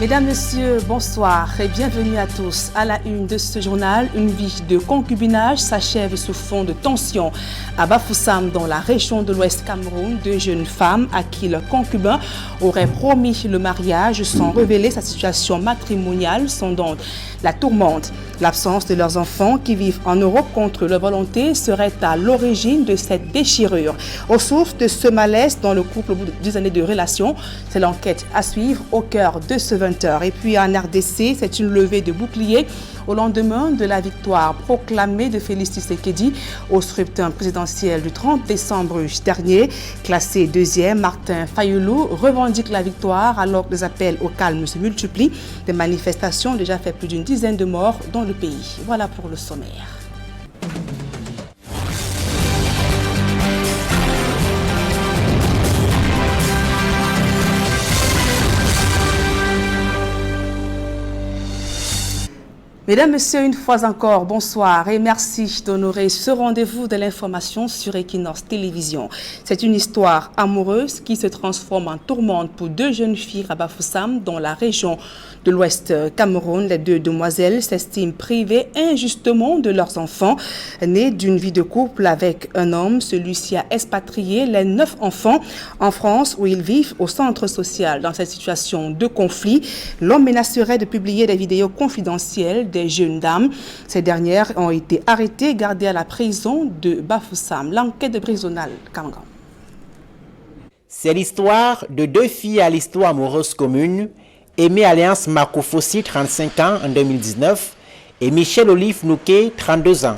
Mesdames, Messieurs, bonsoir et bienvenue à tous. À la une de ce journal, une vie de concubinage s'achève sous fond de tension. À Bafoussam, dans la région de l'Ouest Cameroun, deux jeunes femmes à qui le concubin aurait promis le mariage sans révéler sa situation matrimoniale sont donc la tourmente. L'absence de leurs enfants qui vivent en Europe contre leur volonté serait à l'origine de cette déchirure. Aux sources de ce malaise dans le couple au bout de 10 années de relation, c'est l'enquête à suivre au cœur de ce 20h. Et puis en RDC, c'est une levée de bouclier au lendemain de la victoire proclamée de Félix Tshisekedi au scrutin présidentiel du 30 décembre dernier. Classé deuxième, Martin Fayulu revendique la victoire alors que les appels au calme se multiplient. Des manifestations ont déjà fait plus d'une dizaine de morts dans le pays. Voilà pour le sommaire. Mesdames, Messieurs, une fois encore, bonsoir et merci d'honorer ce rendez-vous de l'information sur Equinox Télévision. C'est une histoire amoureuse qui se transforme en tourmente pour deux jeunes filles à Bafoussam dans la région de l'Ouest Cameroun. Les deux demoiselles s'estiment privées injustement de leurs enfants. Nés d'une vie de couple avec un homme, celui-ci a expatrié les 9 enfants en France où ils vivent au centre social. Dans cette situation de conflit, l'homme menacerait de publier des vidéos confidentielles des jeunes dames. Ces dernières ont été arrêtées et gardées à la prison de Bafoussam. L'enquête de Brisonal Kangan. C'est l'histoire de deux filles à l'histoire amoureuse commune, Aimée Alliance Makofossi, 35 ans en 2019, et Michel Olive Nouquet, 32 ans.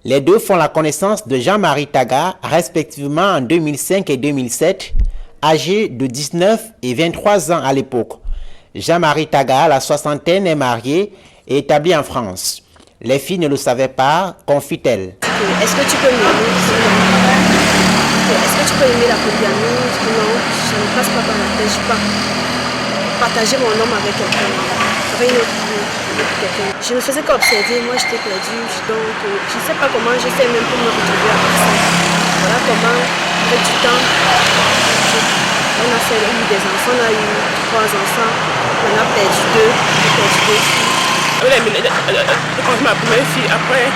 Les deux font la connaissance de Jean-Marie Taga, respectivement en 2005 et 2007, âgés de 19 et 23 ans à l'époque. Jean-Marie Taga, la soixantaine, est marié et établi en France. Les filles ne le savaient pas, confie-t-elle. Est-ce que tu peux m'aimer? Est-ce que tu peux aimer la polygamie? Non, je ne passe pas par la tête. Je ne peux pas partager mon homme avec quelqu'un, avec une autre quelqu'un. Je ne faisais qu'observer, moi j'étais perdue, donc je ne sais pas comment j'ai fait même pour me retrouver à personne. Voilà comment, avec du temps, on a eu des enfants, on a eu 3 enfants, on a perdu 2, on a perdu 2 filles. Quand ma première fille, après,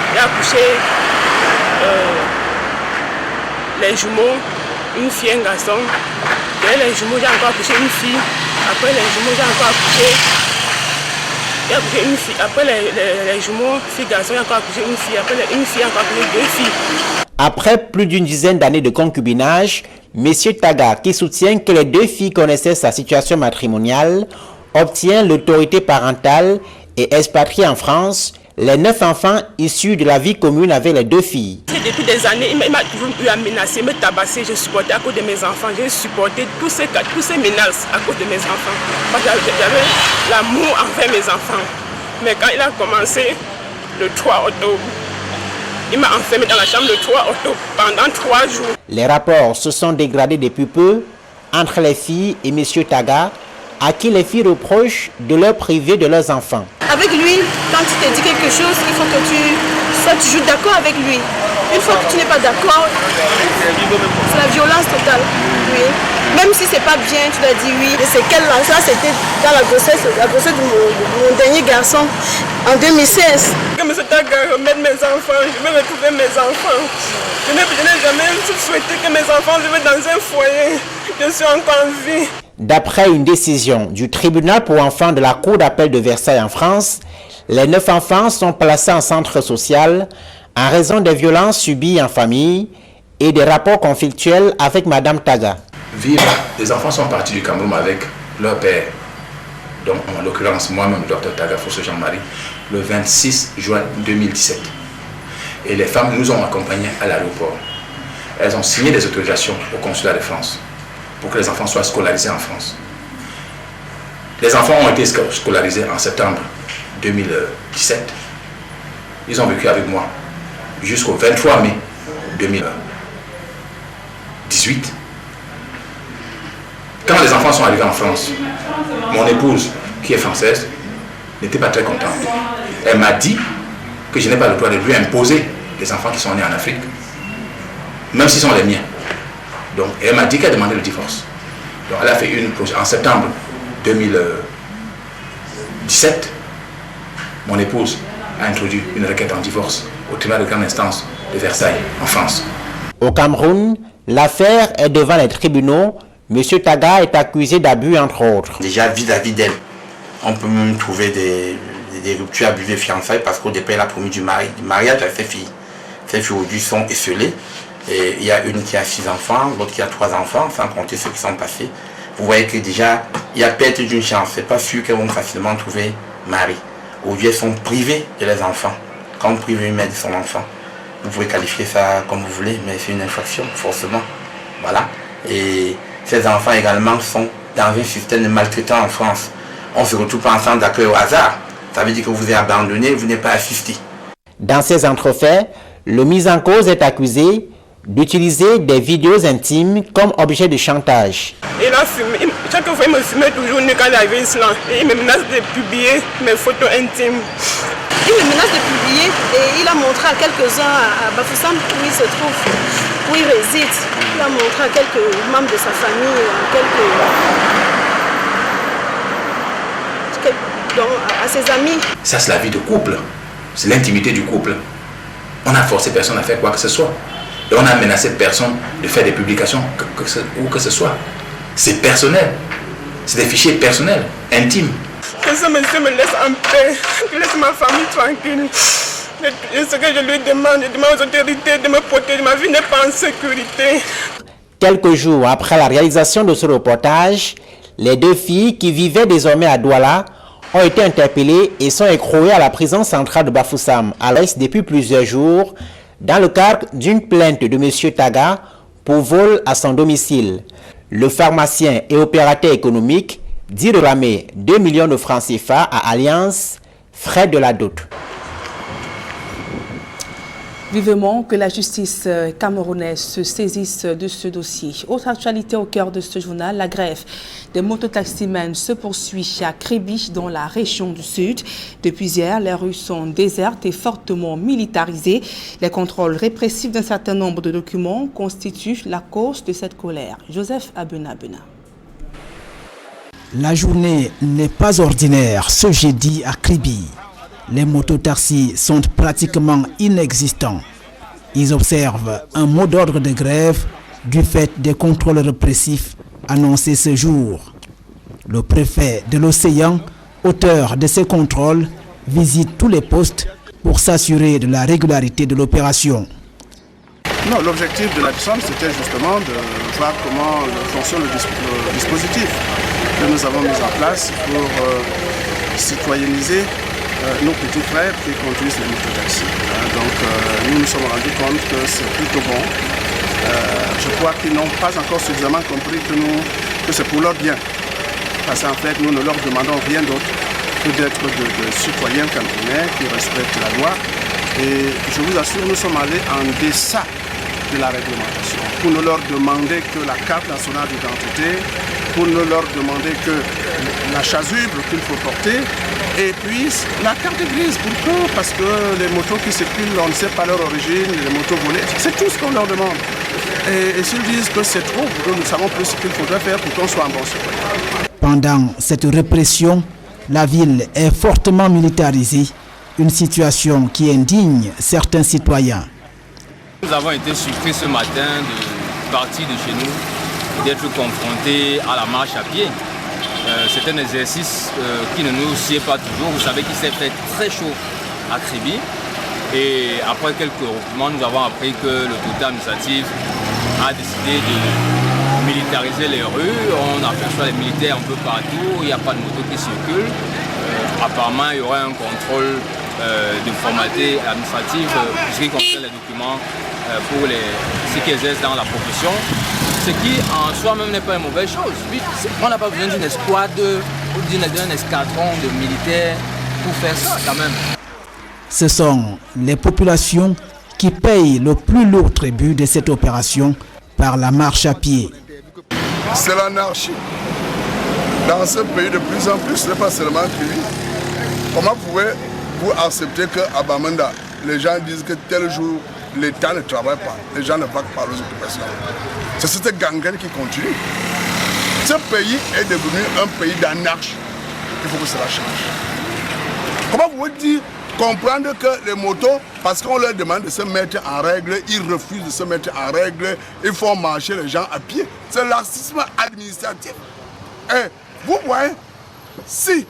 j'ai accouché les jumeaux, une fille et un garçon. Derrière les jumeaux, j'ai encore accouché une fille. Après les jumeaux, j'ai encore accouché une fille. Après les jumeaux, fille, garçon, j'ai encore accouché une fille. Après une fille, j'ai encore accouché 2 filles. Après plus d'une dizaine d'années de concubinage, M. Taga, qui soutient que les 2 filles connaissaient sa situation matrimoniale, obtient l'autorité parentale et expatrie en France les 9 enfants issus de la vie commune avec les 2 filles. Depuis des années, il m'a toujours eu à menacer, me tabasser. Je supportais à cause de mes enfants. J'ai supporté tous ces menaces à cause de mes enfants. Parce que j'avais l'amour envers mes enfants. Mais quand il a commencé le 3 octobre, il m'a enfermé dans la chambre le 3 octobre pendant 3 jours. Les rapports se sont dégradés depuis peu entre les filles et M. Taga, à qui les filles reprochent de leur priver de leurs enfants. Avec lui, quand il te dit quelque chose, il faut que tu sois toujours d'accord avec lui. Une fois que tu n'es pas d'accord, c'est la violence totale. Oui. Même si c'est pas bien, tu dois dire oui. Et c'est quelle là? Ça, c'était dans la grossesse de mon dernier garçon en 2016. Que M. Taga remette mes enfants, je veux retrouver mes enfants. Je n'ai jamais souhaité que mes enfants vivent dans un foyer. Je suis encore en vie. D'après une décision du tribunal pour enfants de la Cour d'appel de Versailles en France, les 9 enfants sont placés en centre social en raison des violences subies en famille et des rapports conflictuels avec Madame Taga. Les enfants sont partis du Cameroun avec leur père, donc en l'occurrence moi-même, le docteur Taga Fosso Jean-Marie, le 26 juin 2017. Et les femmes nous ont accompagnés à l'aéroport. Elles ont signé des autorisations au consulat de France pour que les enfants soient scolarisés en France. Les enfants ont été scolarisés en septembre 2017. Ils ont vécu avec moi jusqu'au 23 mai 2018. Quand les enfants sont arrivés en France, mon épouse, qui est française, n'était pas très contente. Elle m'a dit que je n'ai pas le droit de lui imposer les enfants qui sont nés en Afrique, même s'ils sont les miens. Donc, elle m'a dit qu'elle demandait le divorce. Donc, elle a fait une procédure en septembre 2018. 2017, mon épouse a introduit une requête en divorce au tribunal de grande instance de Versailles, en France. Au Cameroun, l'affaire est devant les tribunaux. M. Taga est accusé d'abus, entre autres. Déjà vis-à-vis d'elle, on peut même trouver des ruptures abusées de fiançailles parce qu'au départ, elle a promis du mariage à ses filles. Ses filles aujourd'hui sont esselées. Et il y a une qui a 6 enfants, l'autre qui a 3 enfants, sans compter ceux qui sont passés. Vous voyez que déjà, il y a perte d'une chance. C'est pas sûr qu'elles vont facilement trouver mari. Aujourd'hui, elles sont privées de leurs enfants. Quand on prive une mère de son enfant, vous pouvez qualifier ça comme vous voulez, mais c'est une infraction, forcément. Voilà. Et ces enfants également sont dans un système de maltraitance en France. On ne se retrouve pas ensemble d'accueil au hasard. Ça veut dire que vous êtes abandonné, vous n'êtes pas assisté. Dans ces entrefaits, le mis en cause est accusé d'utiliser des vidéos intimes comme objet de chantage. Il a filmé, chaque fois il me filmait toujours quand il avait cela. Et il me menace de publier mes photos intimes. Il me menace de publier et il a montré à quelques-uns à Bafoussam où il se trouve, où il réside. Il a montré à quelques membres de sa famille, à ses amis. Ça, c'est la vie de couple. C'est l'intimité du couple. On n'a forcé personne à faire quoi que ce soit. Et on n'a menacé personne de faire des publications où que ce soit. C'est personnel. C'est des fichiers personnels, intimes. Que ce monsieur me laisse en paix, qu'il laisse ma famille tranquille. Et ce que je lui demande, je demande aux autorités de me protéger. Ma vie n'est pas en sécurité. Quelques jours après la réalisation de ce reportage, les 2 filles qui vivaient désormais à Douala ont été interpellées et sont écrouées à la prison centrale de Bafoussam à l'Est depuis plusieurs jours dans le cadre d'une plainte de M. Taga pour vol à son domicile. Le pharmacien et opérateur économique dit réclamer 2 millions de francs CFA à Alliance, frais de la dot. Vivement que la justice camerounaise se saisisse de ce dossier. Autre actualité au cœur de ce journal, la grève des mototaximens se poursuit à Kribi dans la région du Sud. Depuis hier, les rues sont désertes et fortement militarisées. Les contrôles répressifs d'un certain nombre de documents constituent la cause de cette colère. Joseph Abena. La journée n'est pas ordinaire ce jeudi à Kribi. Les mototaxis sont pratiquement inexistants. Ils observent un mot d'ordre de grève du fait des contrôles répressifs annoncés ce jour. Le préfet de l'Océan, auteur de ces contrôles, visite tous les postes pour s'assurer de la régularité de l'opération. Non, l'objectif de la descente, c'était justement de voir comment fonctionne le dispositif que nous avons mis en place pour citoyenniser nos petits frères qui conduisent les mototaxis. Donc nous nous sommes rendus compte que c'est plutôt bon. Je crois qu'ils n'ont pas encore suffisamment compris que c'est pour leur bien. Parce qu'en fait, nous ne leur demandons rien d'autre que d'être de citoyens camerounais qui respectent la loi. Et je vous assure, nous sommes allés en deçà de la réglementation. Pour ne leur demander que la carte nationale d'identité, pour ne leur demander que la chasuble qu'il faut porter, et puis la carte grise. Pourquoi? Parce que les motos qui circulent, on ne sait pas leur origine, les motos volées, c'est tout ce qu'on leur demande. Et s'ils disent que c'est trop, nous savons plus ce qu'il faudrait faire pour qu'on soit un bon citoyen. Pendant cette répression, la ville est fortement militarisée, une situation qui indigne certains citoyens. Nous avons été surpris ce matin de partir de chez nous, d'être confrontés à la marche à pied. C'est un exercice qui ne nous sied pas toujours. Vous savez qu'il s'est fait très chaud à Kribi. Et après quelques recoupements, nous avons appris que l'autorité administrative a décidé de militariser les rues. On aperçoit les militaires un peu partout, il n'y a pas de moto qui circule. Apparemment, il y aura un contrôle de formalité administrative pour ce qui concerne les documents pour ceux qui exercent dans la profession. Ce qui en soi-même n'est pas une mauvaise chose. On n'a pas besoin d'une escouade ou d'un escadron de militaires pour faire ça quand même. Ce sont les populations qui payent le plus lourd tribut de cette opération par la marche à pied. C'est l'anarchie. Dans ce pays de plus en plus, ce n'est pas seulement Kribi. Comment pouvez-vous accepter qu'à Bamenda, les gens disent que tel jour, l'État ne travaille pas, les gens ne vaquent pas aux occupations? C'est cette gangrène qui continue. Ce pays est devenu un pays d'anarchie. Il faut que cela change. Comment vous dire comprendre que les motos, parce qu'on leur demande de se mettre en règle, ils refusent de se mettre en règle, ils font marcher les gens à pied. C'est le laxisme administratif. Et vous voyez, si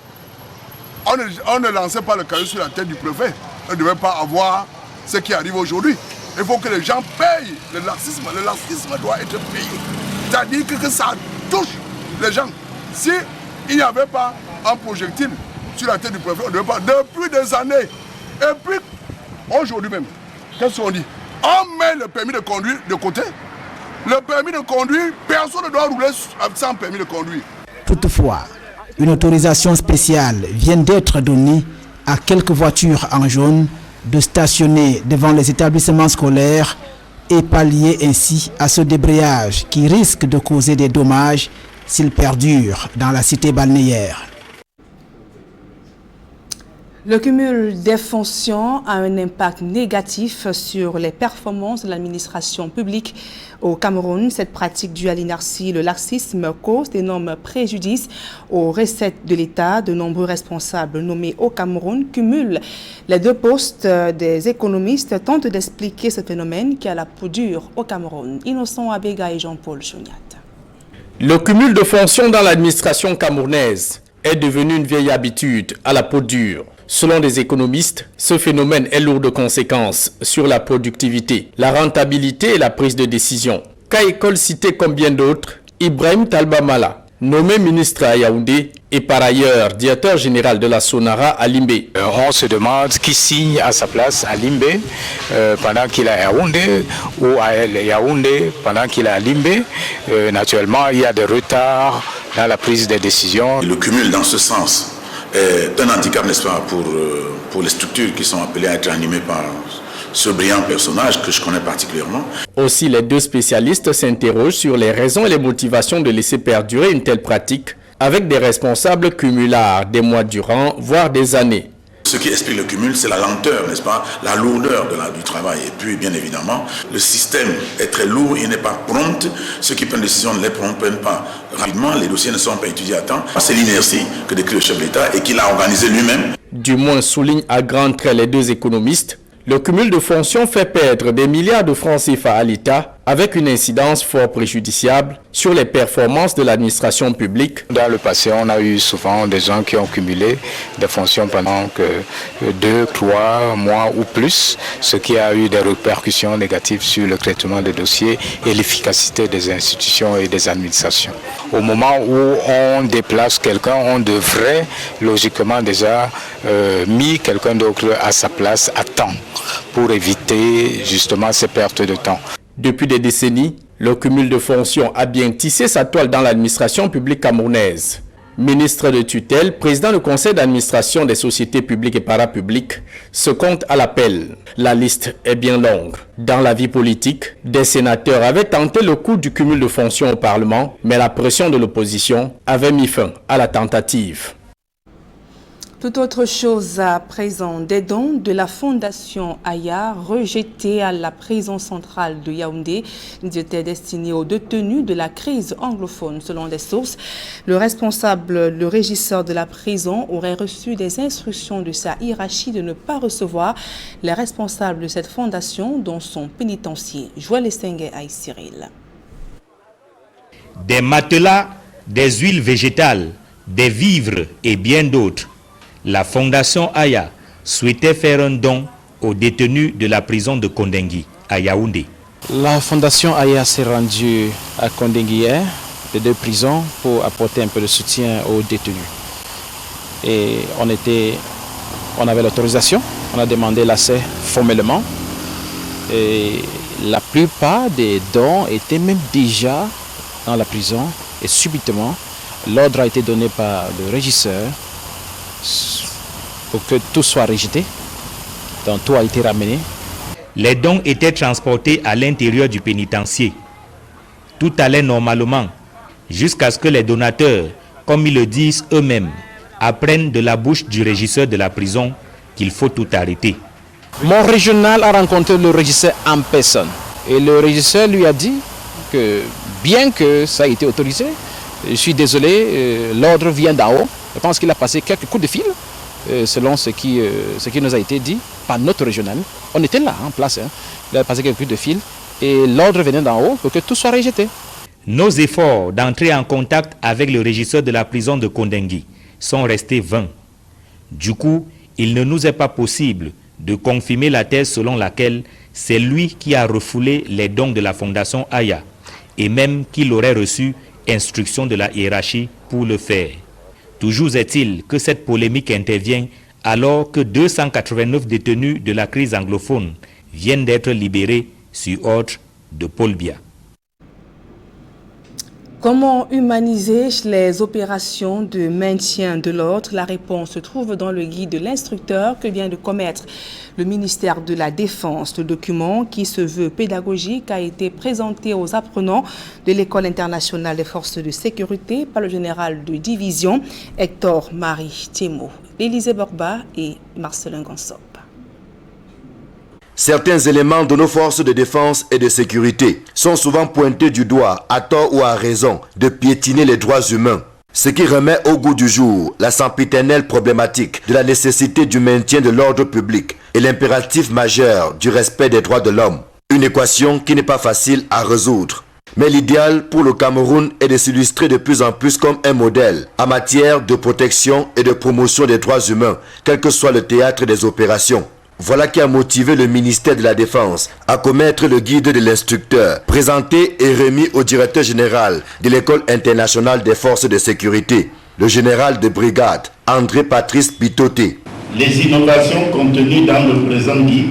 on ne lançait pas le caillou sur la tête du préfet, on ne devait pas avoir ce qui arrive aujourd'hui. Il faut que les gens payent le laxisme. Le laxisme doit être payé. C'est-à-dire que ça touche les gens. Si il n'y avait pas un projectile sur la tête du préfet, on ne devait pas, depuis des années. Et puis, aujourd'hui même, qu'est-ce qu'on dit? On met le permis de conduire de côté. Le permis de conduire, personne ne doit rouler sans permis de conduire. Toutefois, une autorisation spéciale vient d'être donnée à quelques voitures en jaune de stationner devant les établissements scolaires et pallier ainsi à ce débrayage qui risque de causer des dommages s'il perdure dans la cité balnéaire. Le cumul des fonctions a un impact négatif sur les performances de l'administration publique au Cameroun. Cette pratique due à l'inertie, le laxisme cause d'énormes préjudices aux recettes de l'État. De nombreux responsables nommés au Cameroun cumulent les deux postes. Des économistes tentent d'expliquer ce phénomène qui a la peau dure au Cameroun. Innocent Abega et Jean-Paul Choniat. Le cumul de fonctions dans l'administration camerounaise est devenu une vieille habitude à la peau dure. Selon des économistes, ce phénomène est lourd de conséquences sur la productivité, la rentabilité et la prise de décision. Cas école cité comme bien d'autres, Ibrahim Talbamala, nommé ministre à Yaoundé et par ailleurs directeur général de la Sonara à Limbé. On se demande qui signe à sa place à Limbé pendant qu'il est à Yaoundé ou à Yaoundé pendant qu'il est à Limbé. Naturellement, il y a des retards dans la prise des décisions. Le cumul dans ce sens est un handicap, n'est-ce pas, pour les structures qui sont appelées à être animées par ce brillant personnage que je connais particulièrement. Aussi, les deux spécialistes s'interrogent sur les raisons et les motivations de laisser perdurer une telle pratique avec des responsables cumulards des mois durant, voire des années. Ce qui explique le cumul, c'est la lenteur, n'est-ce pas, la lourdeur du travail. Et puis, bien évidemment, le système est très lourd, il n'est pas prompt. Ceux qui prennent des décisions ne les prennent pas rapidement, les dossiers ne sont pas étudiés à temps. C'est l'inertie que décrit le chef de l'État et qu'il a organisé lui-même. Du moins, soulignent à grands traits les deux économistes, le cumul de fonctions fait perdre des milliards de francs CFA à l'État avec une incidence fort préjudiciable sur les performances de l'administration publique. Dans le passé, on a eu souvent des gens qui ont cumulé des fonctions pendant 2, 3 mois ou plus, ce qui a eu des répercussions négatives sur le traitement des dossiers et l'efficacité des institutions et des administrations. Au moment où on déplace quelqu'un, on devrait logiquement déjà mis quelqu'un d'autre à sa place à temps pour éviter justement ces pertes de temps. Depuis des décennies, le cumul de fonctions a bien tissé sa toile dans l'administration publique camerounaise. Ministre de tutelle, président du conseil d'administration des sociétés publiques et parapubliques, se compte à l'appel. La liste est bien longue. Dans la vie politique, des sénateurs avaient tenté le coup du cumul de fonctions au Parlement, mais la pression de l'opposition avait mis fin à la tentative. Tout autre chose à présent, des dons de la Fondation Aya rejetés à la prison centrale de Yaoundé. Ils étaient destinés aux détenus de la crise anglophone. Selon des sources, le régisseur de la prison aurait reçu des instructions de sa hiérarchie de ne pas recevoir les responsables de cette fondation dont son pénitencier. Joël Essengue à Cyril. Des matelas, des huiles végétales, des vivres et bien d'autres. La Fondation Aya souhaitait faire un don aux détenus de la prison de Kondengui, à Yaoundé. La Fondation Aya s'est rendue à Kondengui hier, les deux prisons, pour apporter un peu de soutien aux détenus. Et on avait l'autorisation, on a demandé l'accès formellement. Et la plupart des dons étaient même déjà dans la prison. Et subitement, l'ordre a été donné par le régisseur pour que tout soit rejeté. Donc tout a été ramené. Les dons étaient transportés à l'intérieur du pénitencier. Tout allait normalement, jusqu'à ce que les donateurs, comme ils le disent eux-mêmes, apprennent de la bouche du régisseur de la prison qu'il faut tout arrêter. Mon régional a rencontré le régisseur en personne. Et le régisseur lui a dit que bien que ça a été autorisé, je suis désolé, l'ordre vient d'en haut. Je pense qu'il a passé quelques coups de fil selon ce qui nous a été dit par notre régional. On était là, en place. Il a passé quelques coups de fil et l'ordre venait d'en haut pour que tout soit rejeté. Nos efforts d'entrer en contact avec le régisseur de la prison de Kondengui sont restés vains. Du coup, il ne nous est pas possible de confirmer la thèse selon laquelle c'est lui qui a refoulé les dons de la Fondation Aya et même qu'il aurait reçu instruction de la hiérarchie pour le faire. Toujours est-il que cette polémique intervient alors que 289 détenus de la crise anglophone viennent d'être libérés sur ordre de Paul Biya. Comment humaniser les opérations de maintien de l'ordre? La réponse se trouve dans le guide de l'instructeur que vient de commettre le ministère de la Défense. Le document, qui se veut pédagogique, a été présenté aux apprenants de l'École internationale des forces de sécurité par le général de division Hector Marie Thiemo, Élisée Borba et Marcelin Gansop. Certains éléments de nos forces de défense et de sécurité sont souvent pointés du doigt, à tort ou à raison, de piétiner les droits humains. Ce qui remet au goût du jour la sempiternelle problématique de la nécessité du maintien de l'ordre public et l'impératif majeur du respect des droits de l'homme. Une équation qui n'est pas facile à résoudre. Mais l'idéal pour le Cameroun est de s'illustrer de plus en plus comme un modèle en matière de protection et de promotion des droits humains, quel que soit le théâtre des opérations. Voilà qui a motivé le ministère de la Défense à commettre le guide de l'instructeur, présenté et remis au directeur général de l'École internationale des forces de sécurité, le général de brigade André Patrice Bitoté. Les innovations contenues dans le présent guide.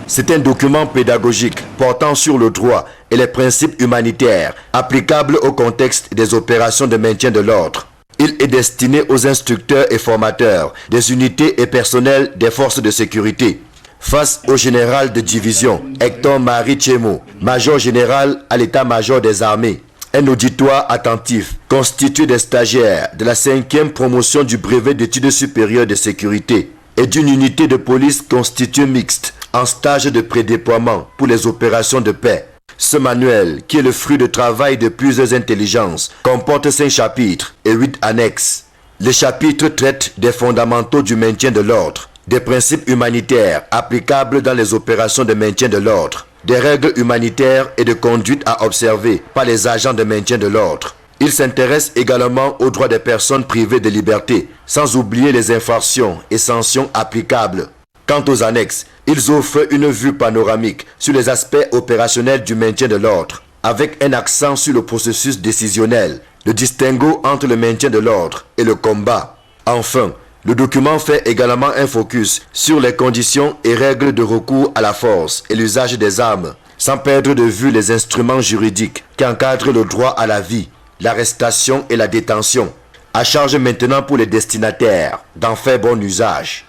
C'est un document pédagogique portant sur le droit et les principes humanitaires applicables au contexte des opérations de maintien de l'ordre. Il est destiné aux instructeurs et formateurs des unités et personnels des forces de sécurité. Face au général de division Hector Marie Thiemo, major général à l'état-major des armées, un auditoire attentif constitué des stagiaires de la 5e promotion du brevet d'études supérieures de sécurité et d'une unité de police constituée mixte en stage de prédéploiement pour les opérations de paix. Ce manuel, qui est le fruit de travail de plusieurs intelligences, comporte 5 chapitres et 8 annexes. Les chapitres traitent des fondamentaux du maintien de l'ordre, des principes humanitaires applicables dans les opérations de maintien de l'ordre, des règles humanitaires et de conduite à observer par les agents de maintien de l'ordre. Il s'intéresse également aux droits des personnes privées de liberté, sans oublier les infractions et sanctions applicables. Quant aux annexes, ils offrent une vue panoramique sur les aspects opérationnels du maintien de l'ordre, avec un accent sur le processus décisionnel, le distinguo entre le maintien de l'ordre et le combat. Enfin, le document fait également un focus sur les conditions et règles de recours à la force et l'usage des armes, sans perdre de vue les instruments juridiques qui encadrent le droit à la vie, l'arrestation et la détention. À charge maintenant pour les destinataires d'en faire bon usage.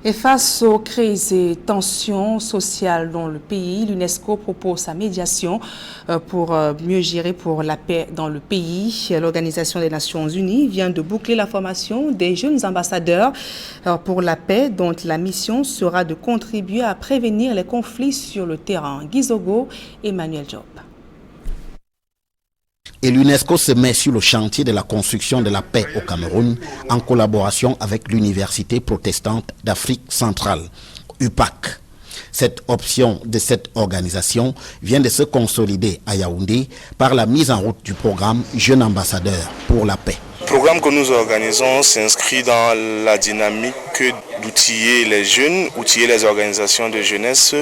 Et face aux crises et tensions sociales dans le pays, l'UNESCO propose sa médiation pour mieux gérer pour la paix dans le pays. L'Organisation des Nations Unies vient de boucler la formation des jeunes ambassadeurs pour la paix, dont la mission sera de contribuer à prévenir les conflits sur le terrain. Gizogo, Emmanuel Job. Et l'UNESCO se met sur le chantier de la construction de la paix au Cameroun en collaboration avec l'Université protestante d'Afrique centrale, UPAC. Cette option de cette organisation vient de se consolider à Yaoundé par la mise en route du programme Jeunes ambassadeurs pour la paix. Le programme que nous organisons s'inscrit dans la dynamique d'outiller les jeunes, outiller les organisations de jeunesse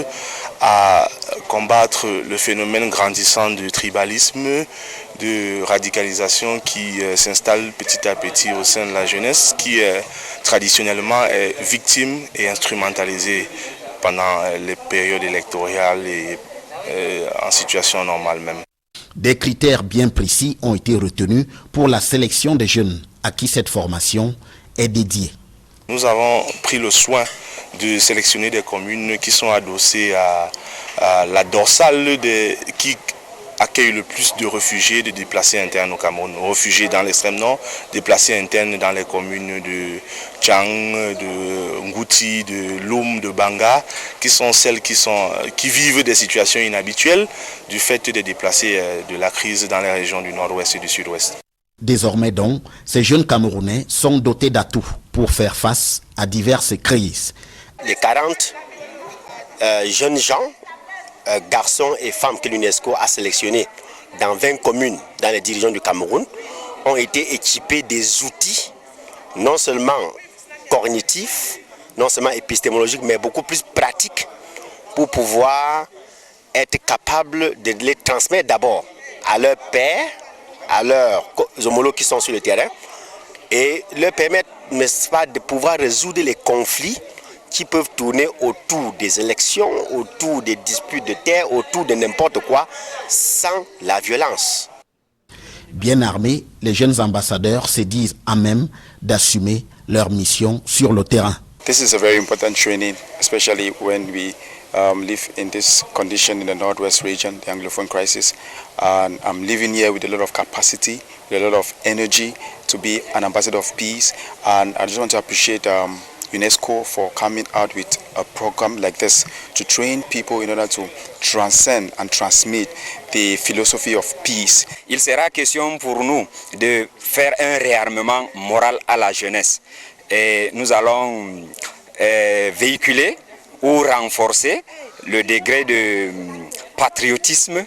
à combattre le phénomène grandissant du tribalisme, de radicalisation qui s'installe petit à petit au sein de la jeunesse, qui traditionnellement est victime et instrumentalisée pendant les périodes électorales et en situation normale même. Des critères bien précis ont été retenus pour la sélection des jeunes à qui cette formation est dédiée. Nous avons pris le soin de sélectionner des communes qui sont adossées à la dorsale qui accueille le plus de réfugiés, de déplacés internes au Cameroun. Réfugiés dans l'extrême nord, déplacés internes dans les communes de Tchang, de Ngouti, de Loum, de Banga, qui sont celles qui vivent des situations inhabituelles du fait des déplacés de la crise dans les régions du nord-ouest et du sud-ouest. Désormais donc, ces jeunes Camerounais sont dotés d'atouts pour faire face à diverses crises. Les 40 jeunes gens, garçons et femmes que l'UNESCO a sélectionnés dans 20 communes dans les régions du Cameroun ont été équipés des outils non seulement cognitifs, non seulement épistémologiques, mais beaucoup plus pratiques pour pouvoir être capables de les transmettre d'abord à leurs pairs, à leurs homologues qui sont sur le terrain et leur permettre, n'est-ce pas, de pouvoir résoudre les conflits qui peuvent tourner autour des élections, autour des disputes de terre, autour de n'importe quoi, sans la violence. Bien armés, les jeunes ambassadeurs se disent à même d'assumer leur mission sur le terrain. This is a very important training, especially when we live in this condition in the Northwest region, the Anglophone crisis. And I'm living here with a lot of capacity, with a lot of energy to be an ambassador of peace. And I just want to appreciate UNESCO for coming out with a program like this to train people in order to transcend and transmit the philosophy of peace. Il sera question pour nous de faire un réarmement moral à la jeunesse. Et nous allons véhiculer ou renforcer le degré de patriotisme,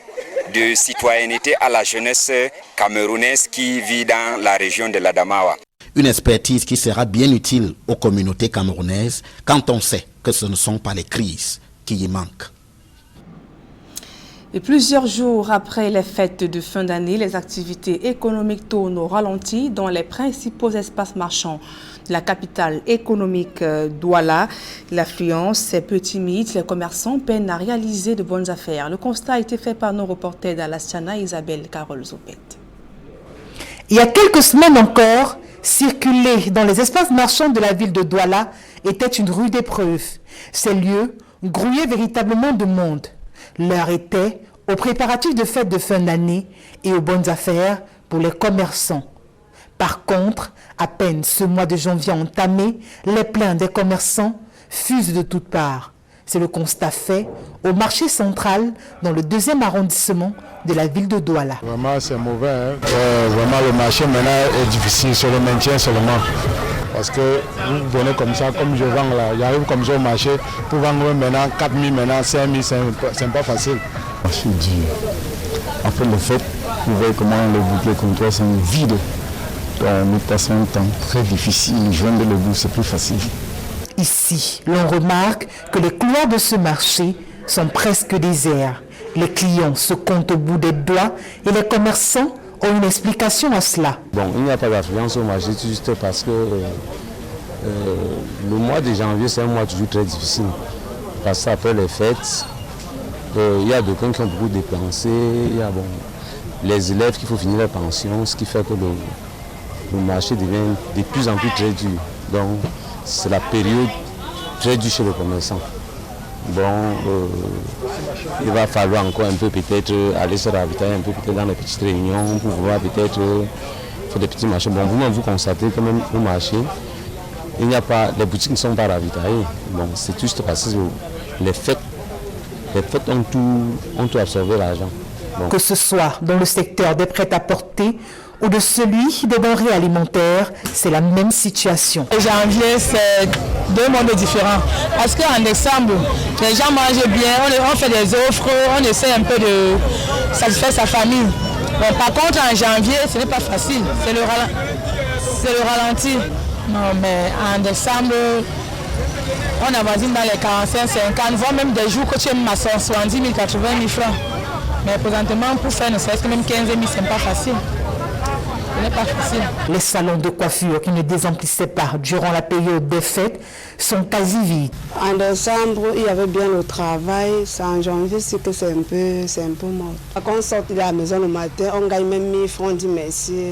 de citoyenneté à la jeunesse camerounaise qui vit dans la région de l'Adamawa. Une expertise qui sera bien utile aux communautés camerounaises quand on sait que ce ne sont pas les crises qui y manquent. Et plusieurs jours après les fêtes de fin d'année, les activités économiques tournent au ralenti dans les principaux espaces marchands de la capitale économique Douala. L'affluence est peu timide, les commerçants peinent à réaliser de bonnes affaires. Le constat a été fait par nos reporters d'Alassana, Isabelle Carole Zopet. Il y a quelques semaines encore, circuler dans les espaces marchands de la ville de Douala était une rude épreuve. Ces lieux grouillaient véritablement de monde. L'heure était aux préparatifs de fêtes de fin d'année et aux bonnes affaires pour les commerçants. Par contre, à peine ce mois de janvier entamé, les plaintes des commerçants fusent de toutes parts. C'est le constat fait au marché central dans le 2e arrondissement de la ville de Douala. Vraiment, c'est mauvais. Hein? Vraiment, le marché maintenant est difficile sur le maintien seulement. Parce que vous venez comme ça, comme je vends là, j'arrive comme ça au marché, pour vendre maintenant 4 000, maintenant 5 000, c'est pas facile. C'est dur. Après le fait, vous voyez comment les bouquets comptoirs sont vides. Donc nous passons un temps très difficile, joindre le bout, c'est plus facile. Ici, l'on remarque que les couloirs de ce marché sont presque déserts. Les clients se comptent au bout des doigts et les commerçants ont une explication à cela. Bon, il n'y a pas d'affluence au marché juste parce que le mois de janvier, c'est un mois toujours très difficile. Parce qu'après les fêtes, il y a d'aucuns qui ont beaucoup dépensé, il y a les élèves qui font finir leur pension, ce qui fait que le marché devient de plus en plus très dur. Donc, c'est la période très dure chez les commerçants. Bon, il va falloir encore un peu peut-être aller se ravitailler un peu peut-être dans les petites réunions pour pouvoir peut-être faire des petits marchés. Bon, vous-même vous constatez quand même au marché, il n'y a pas, les boutiques ne sont pas ravitaillées. Bon, c'est juste parce que les fêtes ont tout absorbé l'argent. Bon. Que ce soit dans le secteur des prêt-à-porter ou de celui des denrées alimentaires, c'est la même situation. En janvier, c'est deux mondes différents. Parce qu'en décembre, les gens mangent bien, on fait des offres, on essaie un peu de satisfaire sa famille. Bon, par contre, en janvier, ce n'est pas facile, c'est le ralenti. Non, mais en décembre, on avoisine dans les 45, 50, voire même des jours que tu aimes à 70 000, 80 000 francs. Mais présentement, pour faire ne serait-ce que même 15 000, ce n'est pas facile. Pas facile. Les salons de coiffure qui ne désemplissaient pas durant la période des fêtes sont quasi vides. En décembre, il y avait bien le travail. En janvier, c'est que c'est un peu mort. Quand on sort de la maison le matin, on gagne même 1000 francs, on dit merci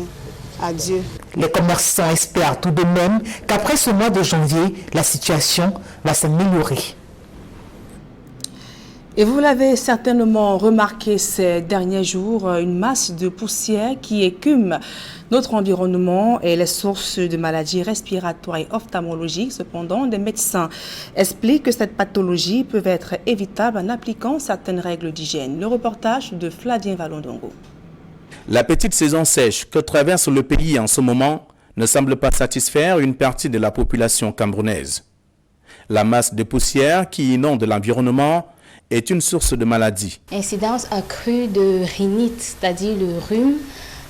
à Dieu. Les commerçants espèrent tout de même qu'après ce mois de janvier, la situation va s'améliorer. Et vous l'avez certainement remarqué ces derniers jours, une masse de poussière qui écume notre environnement et les sources de maladies respiratoires et ophtalmologiques. Cependant, des médecins expliquent que cette pathologie peut être évitable en appliquant certaines règles d'hygiène. Le reportage de Flavien Valondongo. La petite saison sèche que traverse le pays en ce moment ne semble pas satisfaire une partie de la population camerounaise. La masse de poussière qui inonde l'environnement est une source de maladie. Incidence accrue de rhinite, c'est-à-dire le rhume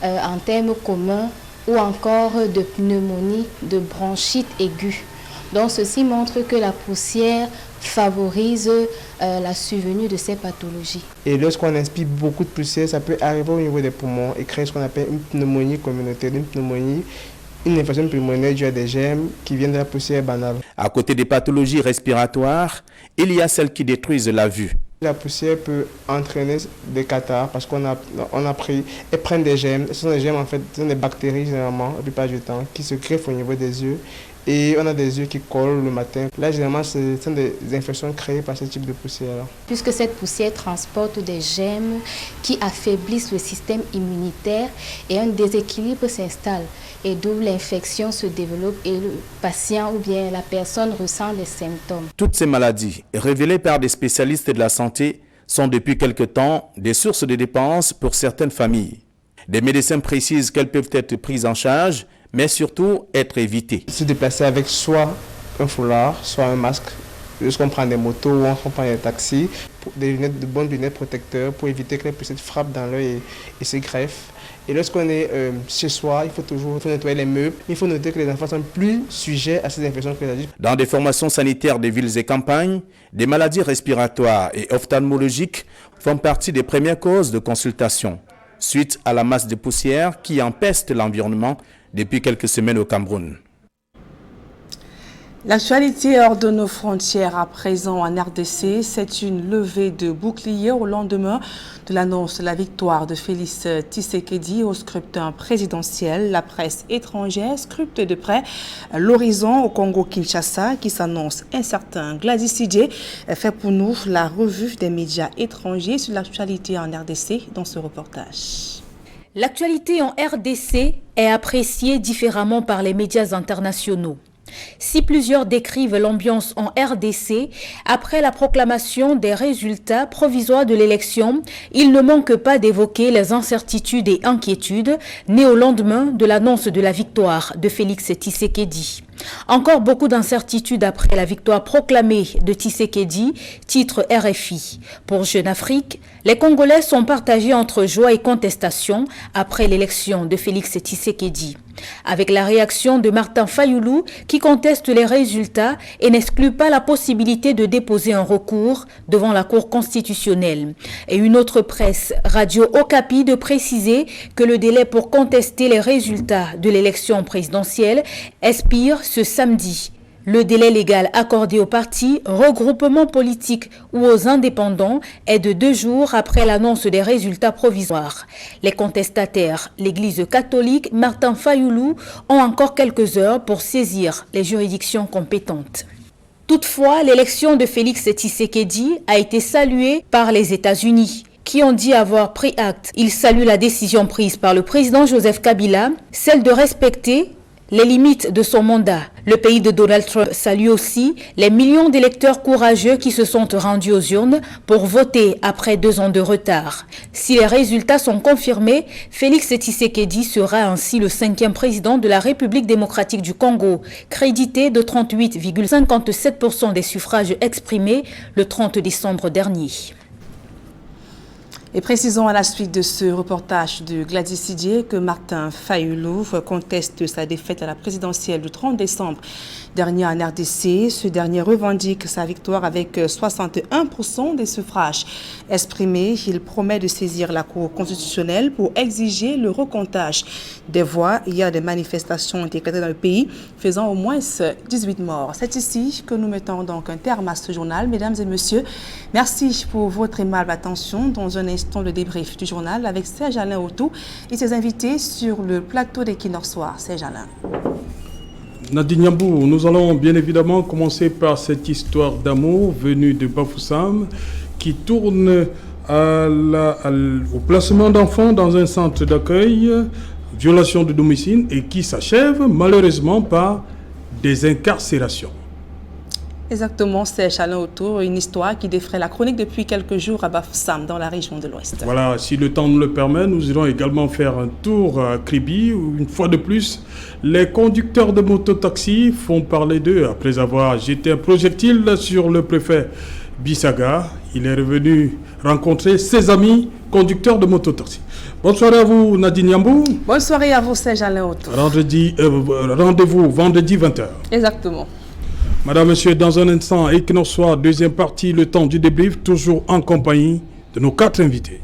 en termes communs, ou encore de pneumonie, de bronchite aiguë. Donc ceci montre que la poussière favorise la survenue de ces pathologies. Et lorsqu'on inspire beaucoup de poussière, ça peut arriver au niveau des poumons et créer ce qu'on appelle une pneumonie communautaire, une infection pulmonaire due à des germes qui viennent de la poussière banale. À côté des pathologies respiratoires, il y a celles qui détruisent la vue. La poussière peut entraîner des catarrhes parce qu'on a pris et prennent des germes. Ce sont des germes en fait, ce sont des bactéries généralement, la plupart du temps, qui se greffent au niveau des yeux. Et on a des yeux qui collent le matin. Là, généralement, ce sont des infections créées par ce type de poussière. Puisque cette poussière transporte des germes qui affaiblissent le système immunitaire et un déséquilibre s'installe. Et d'où l'infection se développe et le patient ou bien la personne ressent les symptômes. Toutes ces maladies, révélées par des spécialistes de la santé, sont depuis quelque temps des sources de dépenses pour certaines familles. Des médecins précisent qu'elles peuvent être prises en charge, mais surtout être évitées. Se déplacer avec soit un foulard, soit un masque. Lorsqu'on prend des motos ou on prend des taxis, de bonnes lunettes protecteurs pour éviter que les poussières frappent dans l'œil et se greffent. Et lorsqu'on est chez soi, il faut toujours nettoyer les meubles. Il faut noter que les enfants sont plus sujets à ces infections que les adultes. Dans des formations sanitaires des villes et campagnes, des maladies respiratoires et ophtalmologiques font partie des premières causes de consultation, suite à la masse de poussière qui empeste l'environnement depuis quelques semaines au Cameroun. L'actualité hors de nos frontières à présent en RDC, c'est une levée de bouclier au lendemain de l'annonce de la victoire de Félix Tshisekedi au scrutin présidentiel. La presse étrangère scrute de près l'horizon au Congo-Kinshasa qui s'annonce incertain. Gladys Sidje fait pour nous la revue des médias étrangers sur l'actualité en RDC dans ce reportage. L'actualité en RDC est appréciée différemment par les médias internationaux. Si plusieurs décrivent l'ambiance en RDC, après la proclamation des résultats provisoires de l'élection, il ne manque pas d'évoquer les incertitudes et inquiétudes nées au lendemain de l'annonce de la victoire de Félix Tshisekedi. Encore beaucoup d'incertitudes après la victoire proclamée de Tshisekedi, titre RFI. Pour Jeune Afrique, les Congolais sont partagés entre joie et contestation après l'élection de Félix Tshisekedi. Avec la réaction de Martin Fayoulou qui conteste les résultats et n'exclut pas la possibilité de déposer un recours devant la Cour constitutionnelle. Et une autre presse, Radio Okapi, de préciser que le délai pour contester les résultats de l'élection présidentielle expire ce samedi. Le délai légal accordé aux partis, regroupements politiques ou aux indépendants est de 2 jours après l'annonce des résultats provisoires. Les contestataires, l'Église catholique, Martin Fayoulou, ont encore quelques heures pour saisir les juridictions compétentes. Toutefois, l'élection de Félix Tshisekedi a été saluée par les États-Unis, qui ont dit avoir pris acte. Ils saluent la décision prise par le président Joseph Kabila, celle de respecter les limites de son mandat. Le pays de Donald Trump salue aussi les millions d'électeurs courageux qui se sont rendus aux urnes pour voter après 2 ans de retard. Si les résultats sont confirmés, Félix Tshisekedi sera ainsi le 5e président de la République démocratique du Congo, crédité de 38,57% des suffrages exprimés le 30 décembre dernier. Et précisons à la suite de ce reportage de Gladys Sidje que Martin Fayoulou conteste sa défaite à la présidentielle du 30 décembre dernier en RDC. Ce dernier revendique sa victoire avec 61% des suffrages exprimés. Il promet de saisir la Cour constitutionnelle pour exiger le recomptage des voix. Il y a des manifestations éclatées dans le pays, faisant au moins 18 morts. C'est ici que nous mettons donc un terme à ce journal. Mesdames et messieurs, merci pour votre aimable attention. Dans un instant, le débrief du journal avec Serge-Alain Autou et ses invités sur le plateau d'Equinox Soir. Serge-Alain. Nadine Yambou, nous allons bien évidemment commencer par cette histoire d'amour venue de Bafoussam qui tourne au placement d'enfants dans un centre d'accueil, violation de domicile et qui s'achève malheureusement par des incarcérations. Exactement, c'est Chalin autour, une histoire qui défraie la chronique depuis quelques jours à Bafoussam, dans la région de l'Ouest. Voilà, si le temps nous le permet, nous irons également faire un tour à Kribi, où une fois de plus, les conducteurs de mototaxi font parler d'eux après avoir jeté un projectile sur le préfet Bissaga. Il est revenu rencontrer ses amis conducteurs de mototaxi. Bonsoir à vous, Nadine Yambou. Bonsoir à vous, c'est Chalin autour. Rendez-vous vendredi 20h. Exactement. Madame, Monsieur, dans un instant, Equinox Soir, deuxième partie, le temps du débrief, toujours en compagnie de nos 4 invités.